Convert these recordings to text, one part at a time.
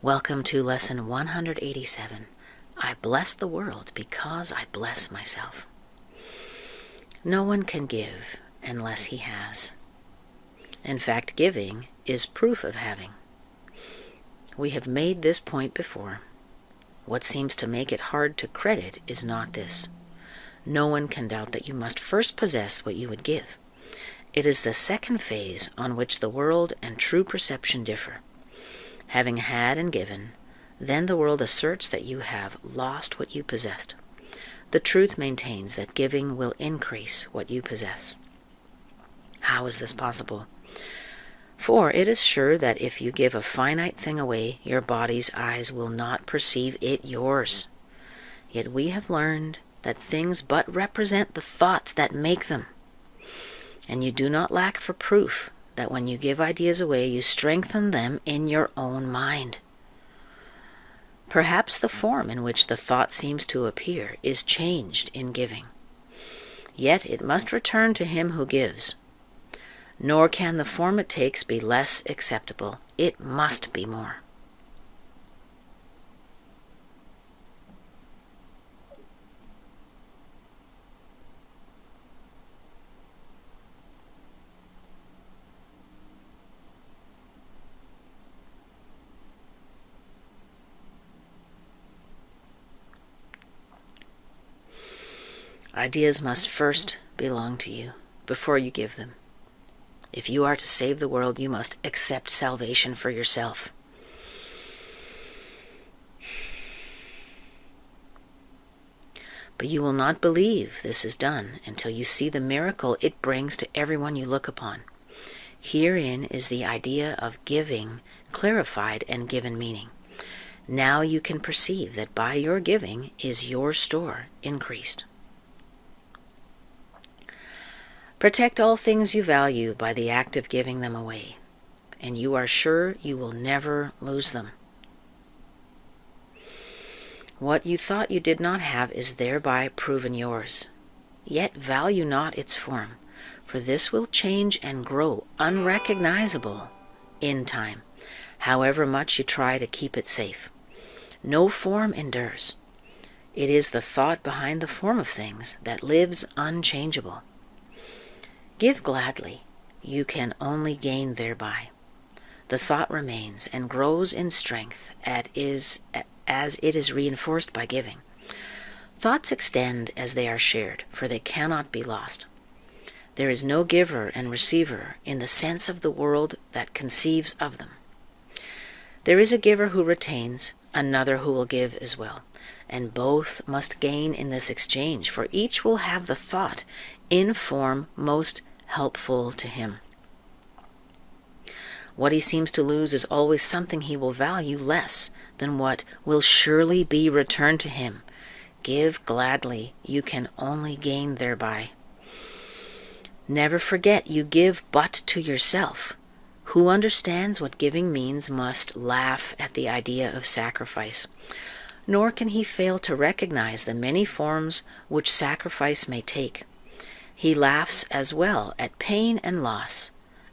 Welcome to Lesson 187. I bless the world because I bless myself. No one can give unless he has. In fact, giving is proof of having. We have made this point before. What seems to make it hard to credit is not this. No one can doubt that you must first possess what you would give. It is the second phase on which the world and true perception differ. Having had and given, then the world asserts that you have lost what you possessed. The truth maintains that giving will increase what you possess. How is this possible? For it is sure that if you give a finite thing away, your body's eyes will not perceive it yours. Yet we have learned that things but represent the thoughts that make them. And you do not lack for proof that when you give ideas away, you strengthen them in your own mind. Perhaps the form in which the thought seems to appear is changed in giving. Yet it must return to him who gives. Nor can the form it takes be less acceptable. It must be more. Ideas must first belong to you before you give them. If you are to save the world, you must accept salvation for yourself. But you will not believe this is done until you see the miracle it brings to everyone you look upon. Herein is the idea of giving clarified and given meaning. Now you can perceive that by your giving is your store increased. Protect all things you value by the act of giving them away, and you are sure you will never lose them. What you thought you did not have is thereby proven yours. Yet value not its form, for this will change and grow unrecognizable in time, however much you try to keep it safe. No form endures. It is the thought behind the form of things that lives unchangeable. Give gladly, you can only gain thereby. The thought remains and grows in strength as it is reinforced by giving. Thoughts extend as they are shared, for they cannot be lost. There is no giver and receiver in the sense of the world that conceives of them. There is a giver who retains, another who will give as well, and both must gain in this exchange, for each will have the thought in form most helpful to him. What he seems to lose is always something he will value less than what will surely be returned to him. Give gladly, you can only gain thereby. Never forget you give but to yourself. Who understands what giving means must laugh at the idea of sacrifice. Nor can he fail to recognize the many forms which sacrifice may take. He laughs as well at pain and loss,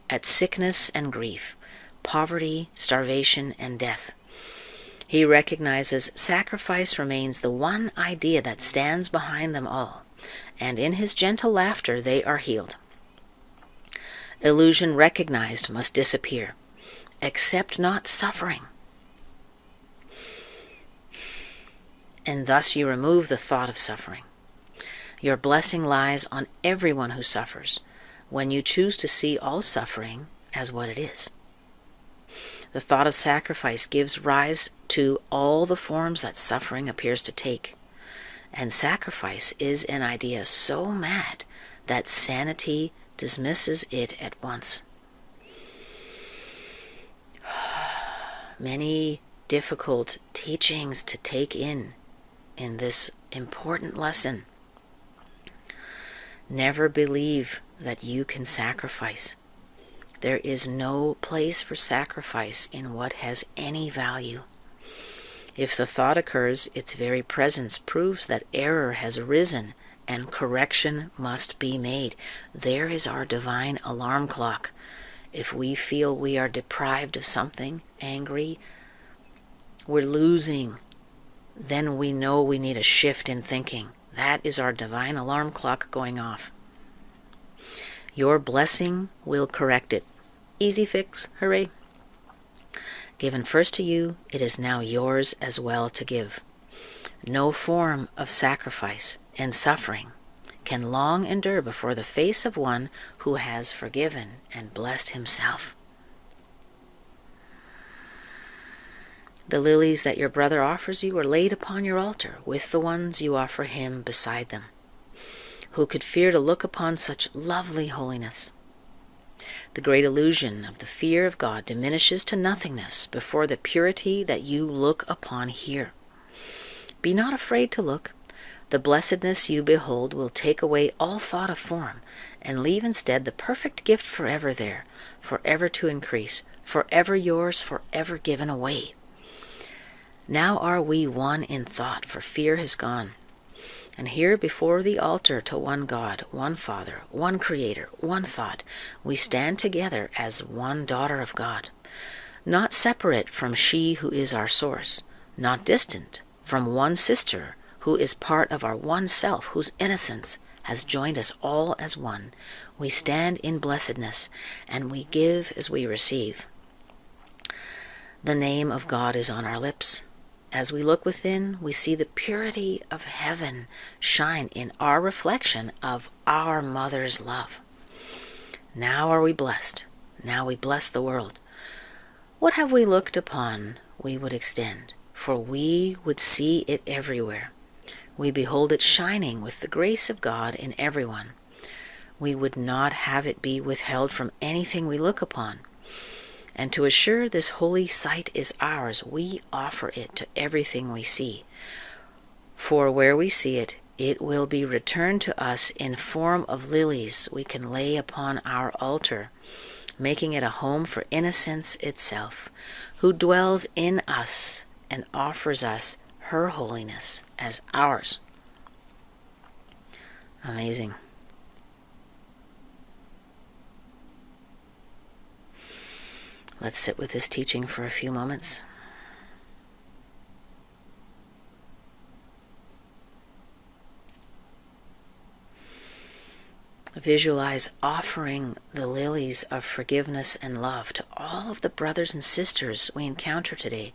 at sickness and grief, poverty, starvation, and death. He recognizes sacrifice remains the one idea that stands behind them all, and in his gentle laughter they are healed. Illusion recognized must disappear. Accept not suffering. And thus you remove the thought of suffering. Your blessing lies on everyone who suffers, when you choose to see all suffering as what it is. The thought of sacrifice gives rise to all the forms that suffering appears to take. And sacrifice is an idea so mad that sanity dismisses it at once. Many difficult teachings to take in this important lesson. Never believe that you can sacrifice. There is no place for sacrifice in what has any value. If the thought occurs, its very presence proves that error has arisen and correction must be made. There is our divine alarm clock. If we feel we are deprived of something, angry, we're losing, then we know we need a shift in thinking. That is our divine alarm clock going off. Your blessing will correct it. Easy fix, hooray. Given first to you, it is now yours as well to give. No form of sacrifice and suffering can long endure before the face of one who has forgiven and blessed himself. The lilies that your brother offers you are laid upon your altar with the ones you offer him beside them. Who could fear to look upon such lovely holiness? The great illusion of the fear of God diminishes to nothingness before the purity that you look upon here. Be not afraid to look. The blessedness you behold will take away all thought of form, and leave instead the perfect gift forever there, forever to increase, forever yours, forever given away. Now are we one in thought, for fear has gone. And here before the altar to one God, one Father, one Creator, one thought, we stand together as one daughter of God, not separate from she who is our source, not distant from one sister who is part of our one self, whose innocence has joined us all as one. We stand in blessedness, and we give as we receive. The name of God is on our lips. As we look within, we see the purity of heaven shine in our reflection of our Mother's love. Now are we blessed. Now we bless the world. What have we looked upon we would extend, for we would see it everywhere. We behold it shining with the grace of God in everyone. We would not have it be withheld from anything we look upon. And to assure this holy sight is ours, we offer it to everything we see. For where we see it, it will be returned to us in form of lilies we can lay upon our altar, making it a home for innocence itself, who dwells in us and offers us her holiness as ours. Amazing. Let's sit with this teaching for a few moments. Visualize offering the lilies of forgiveness and love to all of the brothers and sisters we encounter today,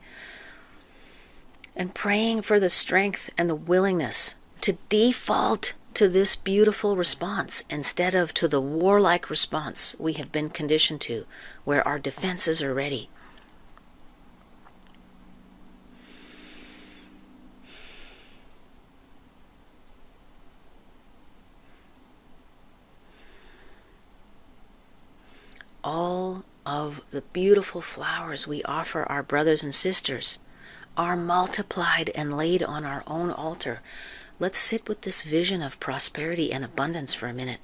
and praying for the strength and the willingness to default to this beautiful response instead of to the warlike response we have been conditioned to, where our defenses are ready. All of the beautiful flowers we offer our brothers and sisters are multiplied and laid on our own altar. Let's sit with this vision of prosperity and abundance for a minute.